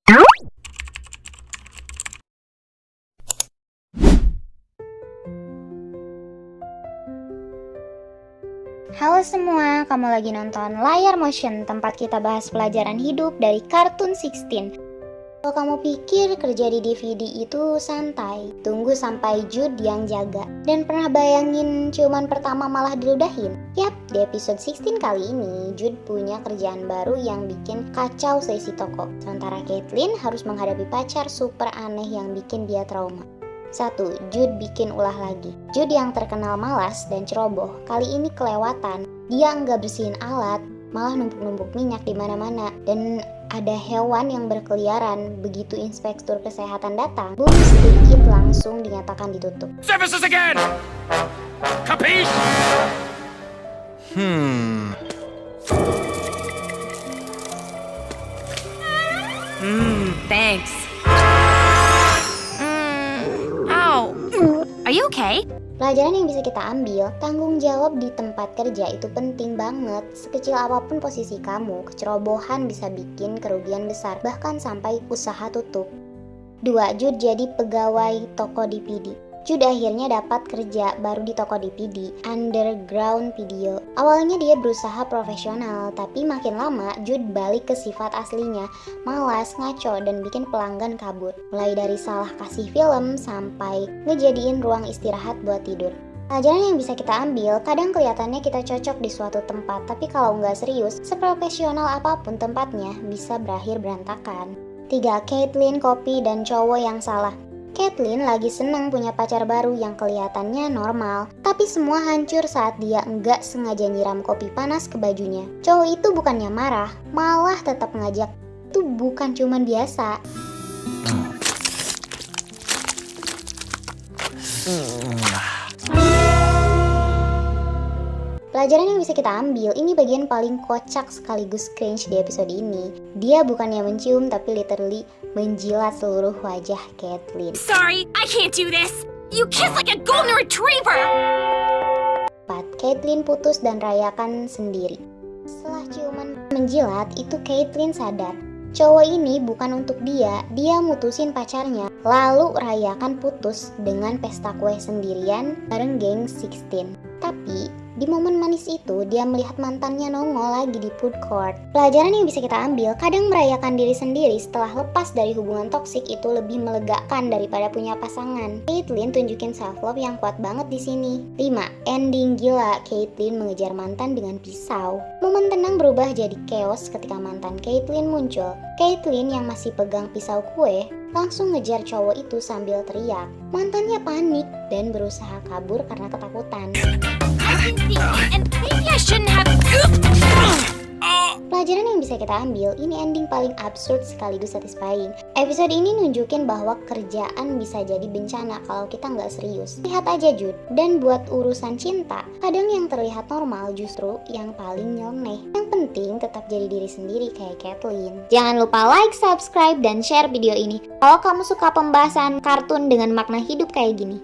Halo semua, kamu lagi nonton Layar Motion, tempat kita bahas pelajaran hidup dari Kartun 16. Kalau kamu pikir kerja di DVD itu santai, tunggu sampai Jude yang jaga. Dan pernah bayangin ciuman pertama malah diludahin? Yap, di episode 16 kali ini, Jude punya kerjaan baru yang bikin kacau seisi toko. Sementara Caitlin harus menghadapi pacar super aneh yang bikin dia trauma. 1. Jude bikin ulah lagi. Jude yang terkenal malas dan ceroboh, kali ini kelewatan. Dia nggak bersihin alat, malah numpuk-numpuk minyak di mana-mana. Dan ada hewan yang berkeliaran. Begitu inspektur kesehatan datang, boom, stick langsung dinyatakan ditutup. Services again! Capiche? Thanks. Ow. Are you okay? Pelajaran yang bisa kita ambil, tanggung jawab di tempat kerja itu penting banget. Sekecil apapun posisi kamu, kecerobohan bisa bikin kerugian besar, bahkan sampai usaha tutup. 2. Jude jadi pegawai toko DVD. Jude akhirnya dapat kerja baru di toko DVD, Underground Video. Awalnya dia berusaha profesional, tapi makin lama Jude balik ke sifat aslinya, malas, ngaco, dan bikin pelanggan kabur. Mulai dari salah kasih film, sampai ngejadiin ruang istirahat buat tidur. Pelajaran yang bisa kita ambil, kadang kelihatannya kita cocok di suatu tempat, tapi kalau nggak serius, seprofesional apapun tempatnya, bisa berakhir berantakan. 3. Caitlin, Kopi, dan cowok yang salah. Caitlin lagi seneng punya pacar baru yang kelihatannya normal, tapi semua hancur saat dia enggak sengaja nyiram kopi panas ke bajunya. Cowok itu bukannya marah, malah tetap ngajak. Itu bukan cuman biasa. Pelajaran yang bisa kita ambil, ini bagian paling kocak sekaligus cringe di episode ini. Dia bukannya mencium, tapi literally menjilat seluruh wajah Caitlin. Sorry, I can't do this. You kiss like a golden retriever. 4. Caitlin putus dan rayakan sendiri. Setelah ciuman menjilat, itu Caitlin sadar. Cowok ini bukan untuk dia mutusin pacarnya. Lalu rayakan putus dengan pesta kue sendirian bareng geng 16. Tapi di momen manis itu, dia melihat mantannya nongol lagi di food court. Pelajaran yang bisa kita ambil, kadang merayakan diri sendiri setelah lepas dari hubungan toksik itu lebih melegakan daripada punya pasangan. Caitlin tunjukin self-love yang kuat banget di sini. 5. Ending gila, Caitlin mengejar mantan dengan pisau. Momen tenang berubah jadi chaos ketika mantan Caitlin muncul. Caitlin yang masih pegang pisau kue, langsung ngejar cowok itu sambil teriak. Mantannya panik dan berusaha kabur karena ketakutan. And maybe I shouldn't have. Pelajaran yang bisa kita ambil, ini ending paling absurd sekaligus satisfying. Episode ini nunjukin bahwa kerjaan bisa jadi bencana kalau kita nggak serius. Lihat aja Jude, dan buat urusan cinta, kadang yang terlihat normal justru yang paling nyeleneh. Yang penting tetap jadi diri sendiri kayak Caitlin. Jangan lupa like, subscribe, dan share video ini kalau kamu suka pembahasan kartun dengan makna hidup kayak gini.